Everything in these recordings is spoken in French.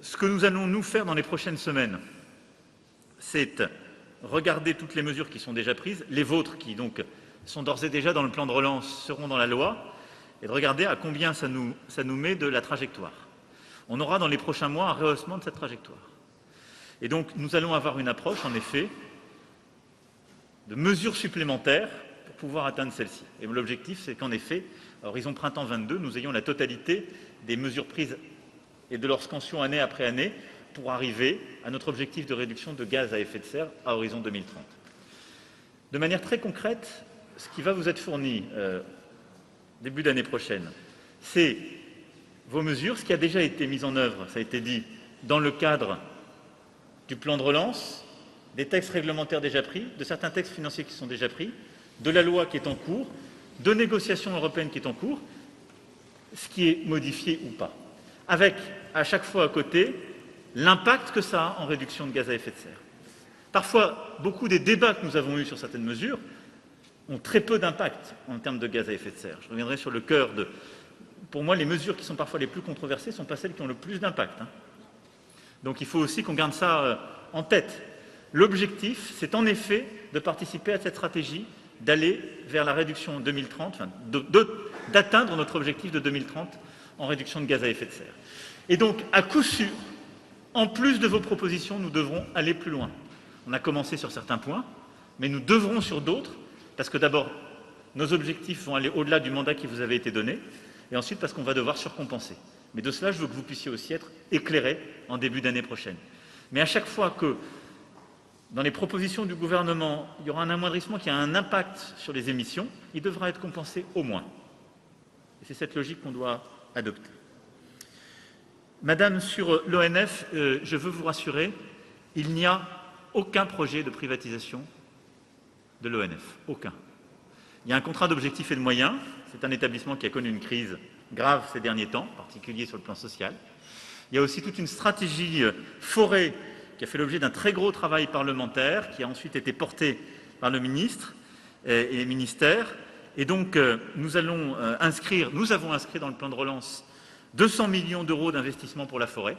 Ce que nous allons nous faire dans les prochaines semaines, c'est regarder toutes les mesures qui sont déjà prises, les vôtres qui donc sont d'ores et déjà dans le plan de relance seront dans la loi, et de regarder à combien ça nous met de la trajectoire. On aura dans les prochains mois un rehaussement de cette trajectoire. Et donc nous allons avoir une approche, en effet, de mesures supplémentaires pour pouvoir atteindre celle-ci. Et l'objectif, c'est qu'en effet, à horizon printemps 22, nous ayons la totalité des mesures prises et de leur scansion année après année pour arriver à notre objectif de réduction de gaz à effet de serre à horizon 2030. De manière très concrète, ce qui va vous être fourni début d'année prochaine, c'est vos mesures, ce qui a déjà été mis en œuvre, ça a été dit, dans le cadre du plan de relance, des textes réglementaires déjà pris, de certains textes financiers qui sont déjà pris, de la loi qui est en cours, de négociations européennes qui est en cours, ce qui est modifié ou pas, avec à chaque fois à côté l'impact que ça a en réduction de gaz à effet de serre. Parfois, beaucoup des débats que nous avons eus sur certaines mesures ont très peu d'impact en termes de gaz à effet de serre. Je reviendrai sur le cœur de... Pour moi, les mesures qui sont parfois les plus controversées ne sont pas celles qui ont le plus d'impact. Donc il faut aussi qu'on garde ça en tête. L'objectif, c'est en effet de participer à cette stratégie, d'aller vers la réduction en 2030, enfin, d'atteindre notre objectif de 2030 en réduction de gaz à effet de serre. Et donc, à coup sûr, en plus de vos propositions, nous devrons aller plus loin. On a commencé sur certains points, mais nous devrons sur d'autres, parce que d'abord, nos objectifs vont aller au-delà du mandat qui vous avait été donné, et ensuite parce qu'on va devoir surcompenser. Mais de cela, je veux que vous puissiez aussi être éclairés en début d'année prochaine. Mais à chaque fois que, dans les propositions du gouvernement, il y aura un amoindrissement qui a un impact sur les émissions, il devra être compensé au moins. Et c'est cette logique qu'on doit adopter. Madame, sur l'ONF, je veux vous rassurer, il n'y a aucun projet de privatisation de l'ONF. Aucun. Il y a un contrat d'objectifs et de moyens. C'est un établissement qui a connu une crise grave ces derniers temps, en particulier sur le plan social. Il y a aussi toute une stratégie forêt qui a fait l'objet d'un très gros travail parlementaire, qui a ensuite été porté par le ministre et les ministères. Et donc, nous avons inscrit dans le plan de relance 200 millions d'euros d'investissement pour la forêt,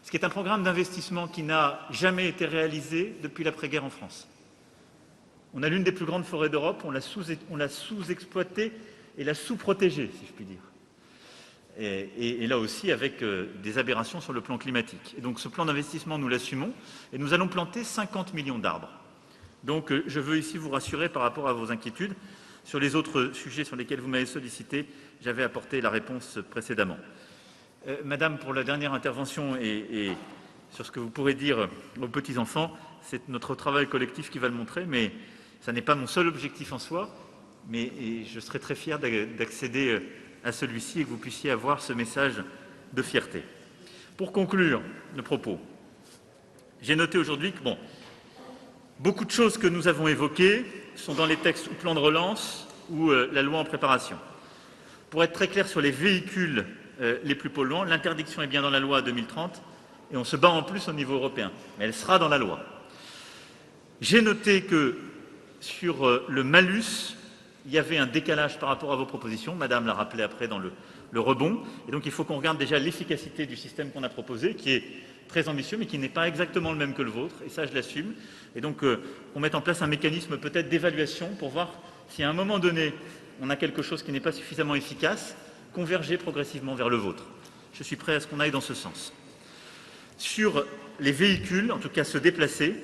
ce qui est un programme d'investissement qui n'a jamais été réalisé depuis l'après-guerre en France. On a l'une des plus grandes forêts d'Europe, on l'a sous-exploitée et l'a sous-protégée, si je puis dire. Et là aussi avec des aberrations sur le plan climatique. Et donc ce plan d'investissement, nous l'assumons et nous allons planter 50 millions d'arbres. Donc je veux ici vous rassurer par rapport à vos inquiétudes. Sur les autres sujets sur lesquels vous m'avez sollicité, j'avais apporté la réponse précédemment. Madame, pour la dernière intervention et sur ce que vous pourrez dire aux petits-enfants, c'est notre travail collectif qui va le montrer, mais ça n'est pas mon seul objectif en soi, mais je serai très fier d'accéder à celui-ci et que vous puissiez avoir ce message de fierté. Pour conclure le propos, j'ai noté aujourd'hui que beaucoup de choses que nous avons évoquées sont dans les textes ou plan de relance ou la loi en préparation. Pour être très clair sur les véhicules les plus polluants, l'interdiction est bien dans la loi à 2030 et on se bat en plus au niveau européen, mais elle sera dans la loi. J'ai noté que sur le malus, il y avait un décalage par rapport à vos propositions, Madame l'a rappelé après dans le rebond, et donc il faut qu'on regarde déjà l'efficacité du système qu'on a proposé, qui est très ambitieux, mais qui n'est pas exactement le même que le vôtre, et ça je l'assume, et donc qu'on mette en place un mécanisme peut-être d'évaluation pour voir si à un moment donné, on a quelque chose qui n'est pas suffisamment efficace, converger progressivement vers le vôtre. Je suis prêt à ce qu'on aille dans ce sens. Sur les véhicules, en tout cas se déplacer,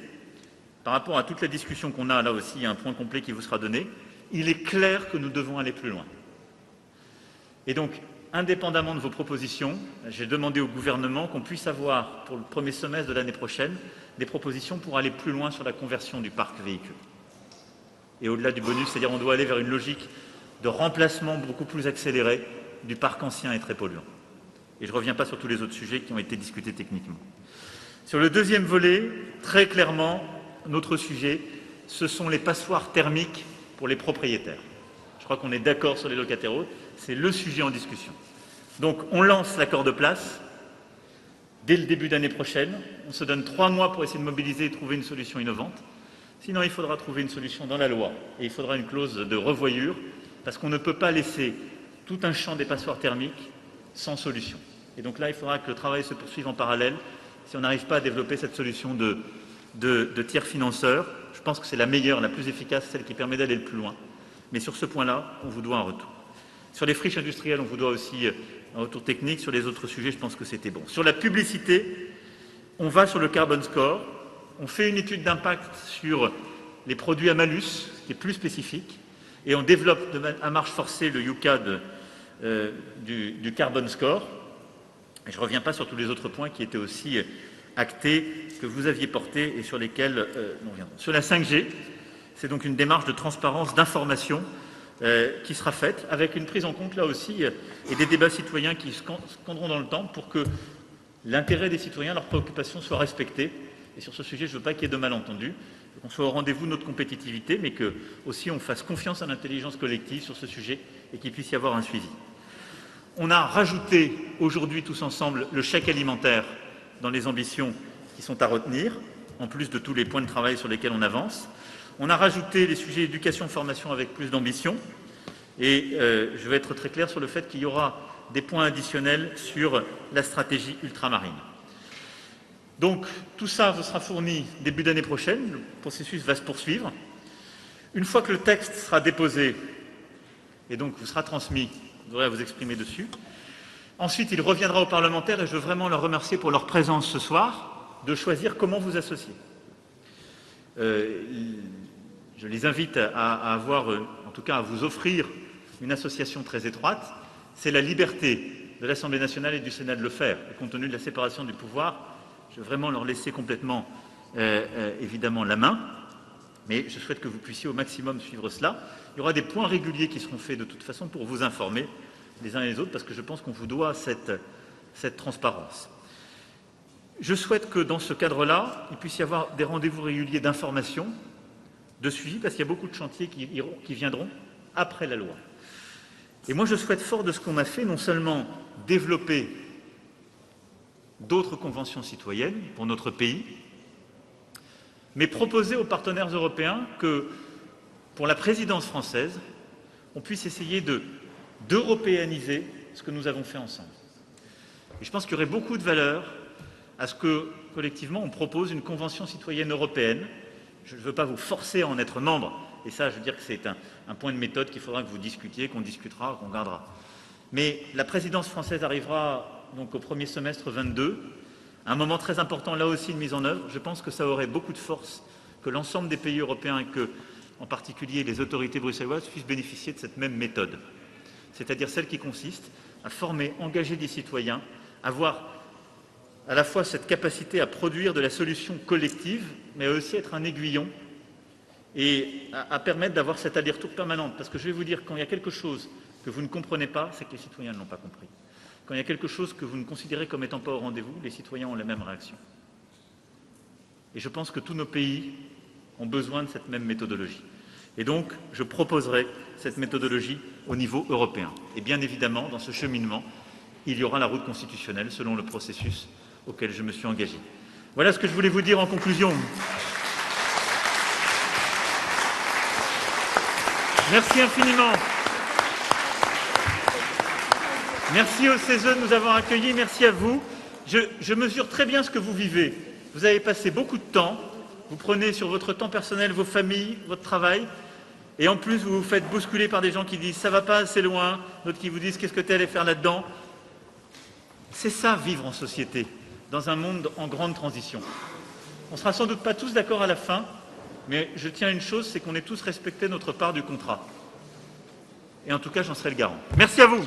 par rapport à toute la discussion qu'on a, là aussi, il y a un point complet qui vous sera donné, il est clair que nous devons aller plus loin. Et donc, indépendamment de vos propositions, j'ai demandé au gouvernement qu'on puisse avoir, pour le premier semestre de l'année prochaine, des propositions pour aller plus loin sur la conversion du parc véhicule. Et au-delà du bonus, c'est-à-dire on doit aller vers une logique de remplacement beaucoup plus accélérée du parc ancien et très polluant. Et je ne reviens pas sur tous les autres sujets qui ont été discutés techniquement. Sur le deuxième volet, très clairement, notre sujet, ce sont les passoires thermiques pour les propriétaires. Je crois qu'on est d'accord sur les locataires hauts, c'est le sujet en discussion. Donc on lance l'accord de place dès le début d'année prochaine. On se donne 3 mois pour essayer de mobiliser et trouver une solution innovante. Sinon, il faudra trouver une solution dans la loi et il faudra une clause de revoyure parce qu'on ne peut pas laisser tout un champ des passoires thermiques sans solution. Et donc là, il faudra que le travail se poursuive en parallèle si on n'arrive pas à développer cette solution de tiers financeur. Je pense que c'est la meilleure, la plus efficace, celle qui permet d'aller le plus loin. Mais sur ce point-là, on vous doit un retour. Sur les friches industrielles, on vous doit aussi un retour technique. Sur les autres sujets, je pense que c'était bon. Sur la publicité, on va sur le Carbon Score. On fait une étude d'impact sur les produits à malus, qui est plus spécifique. Et on développe à marche forcée le UCAD du Carbon Score. Et je ne reviens pas sur tous les autres points qui étaient aussi actés, que vous aviez portés et sur lesquels nous reviendrons. Sur la 5G, c'est donc une démarche de transparence, d'information qui sera faite, avec une prise en compte là aussi et des débats citoyens qui se prendront dans le temps pour que l'intérêt des citoyens, leurs préoccupations soient respectées. Et sur ce sujet, je ne veux pas qu'il y ait de malentendus, qu'on soit au rendez-vous de notre compétitivité, mais que aussi on fasse confiance à l'intelligence collective sur ce sujet et qu'il puisse y avoir un suivi. On a rajouté aujourd'hui tous ensemble le chèque alimentaire dans les ambitions qui sont à retenir, en plus de tous les points de travail sur lesquels on avance. On a rajouté les sujets éducation-formation avec plus d'ambition. Et je vais être très clair sur le fait qu'il y aura des points additionnels sur la stratégie ultramarine. Donc tout ça vous sera fourni début d'année prochaine. Le processus va se poursuivre. Une fois que le texte sera déposé et donc vous sera transmis, vous aurez à vous exprimer dessus. Ensuite, il reviendra aux parlementaires, et je veux vraiment leur remercier pour leur présence ce soir, de choisir comment vous associer. Je les invite à avoir, en tout cas à vous offrir une association très étroite. C'est la liberté de l'Assemblée nationale et du Sénat de le faire. Et compte tenu de la séparation du pouvoir, je veux vraiment leur laisser complètement, évidemment, la main. Mais je souhaite que vous puissiez au maximum suivre cela. Il y aura des points réguliers qui seront faits de toute façon pour vous informer les uns et les autres, parce que je pense qu'on vous doit cette transparence. Je souhaite que dans ce cadre-là, il puisse y avoir des rendez-vous réguliers d'information, de suivi, parce qu'il y a beaucoup de chantiers qui viendront après la loi. Et moi, je souhaite fort de ce qu'on a fait, non seulement développer d'autres conventions citoyennes pour notre pays, mais proposer aux partenaires européens que, pour la présidence française, on puisse essayer d'européaniser ce que nous avons fait ensemble. Et je pense qu'il y aurait beaucoup de valeur à ce que, collectivement, on propose une convention citoyenne européenne. Je ne veux pas vous forcer à en être membre, et ça, je veux dire que c'est un point de méthode qu'il faudra que vous discutiez, qu'on discutera, qu'on gardera. Mais la présidence française arrivera donc au premier semestre 22, un moment très important là aussi de mise en œuvre. Je pense que ça aurait beaucoup de force que l'ensemble des pays européens et que, en particulier, les autorités bruxelloises puissent bénéficier de cette même méthode. C'est-à-dire celle qui consiste à former, engager des citoyens, avoir à la fois cette capacité à produire de la solution collective, mais aussi être un aiguillon et à permettre d'avoir cet aller-retour permanent. Parce que je vais vous dire, quand il y a quelque chose que vous ne comprenez pas, c'est que les citoyens ne l'ont pas compris. Quand il y a quelque chose que vous ne considérez comme étant pas au rendez-vous, les citoyens ont la même réaction. Et je pense que tous nos pays ont besoin de cette même méthodologie. Et donc, je proposerai cette méthodologie au niveau européen. Et bien évidemment, dans ce cheminement, il y aura la route constitutionnelle selon le processus auquel je me suis engagé. Voilà ce que je voulais vous dire en conclusion. Merci infiniment. Merci au CESE de nous avoir accueillis, merci à vous. Je mesure très bien ce que vous vivez. Vous avez passé beaucoup de temps, vous prenez sur votre temps personnel vos familles, votre travail, et en plus vous vous faites bousculer par des gens qui disent « ça va pas assez loin », d'autres qui vous disent « qu'est-ce que tu es allé faire là-dedans ?» C'est ça, vivre en société, dans un monde en grande transition. On ne sera sans doute pas tous d'accord à la fin, mais je tiens à une chose, c'est qu'on ait tous respecté notre part du contrat. Et en tout cas, j'en serai le garant. Merci à vous.